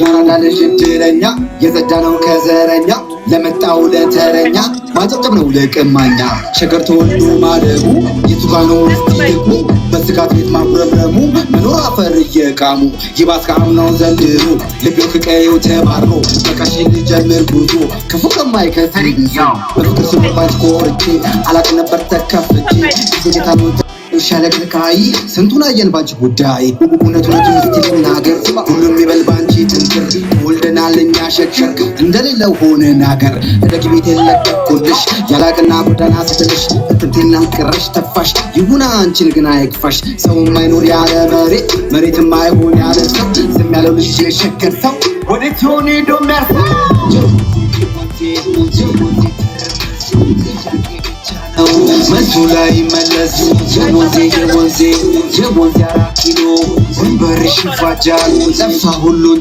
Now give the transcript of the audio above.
ዳራዳለሽ እድለኛ የጸዳነው ከዘረኛ ለመጣው ለተረኛ ማጨብጨብ ነው ለቀማኛ ሸገር ተወልዶ ማደጉ የቱጋነው እስቲልቁ በስጋት ቤት ማጉረምረሙ መኖር አፈር እየቃሙ ይባስ ከአምናው ዘንድሮ ልቤው ከቀየው ተባሮ በቃሽ ልጀምር ጉዞ ክፉ ከማይከተል ብሶ በፍቅር ስምባች ኮርቼ አላቅ ነበር ተከፍቼ ጌታኑ ሻለቅልቃይ ስንቱን አየን ባንቺ ጉዳይ እውነቱን እስቲ ልናገር ሁሉም ይበል ባንቺ ትንክር ወልደናል እኛ ሸክሸክ እንደሌለው ሆነን አገር እደግ ቤት የለቀኩልሽ ያላቅና ጎዳና ስትልሽ እትንቴና ቅረሽ ተፋሽ ይሁን አንቺን ግን አይክፋሽ ሰው የማይኖር ያለ መሬት የማይሆን ያለ ሰው ዝም ያለው ልጅ የሸከር ሰው ወዴት ሆነ ሄዶ የሚያርፈው መንቱ ላይ መለስ የወንዜ 4 ኪሎ ወንበርሽ ይፋጃል ጠፋ ሁሉን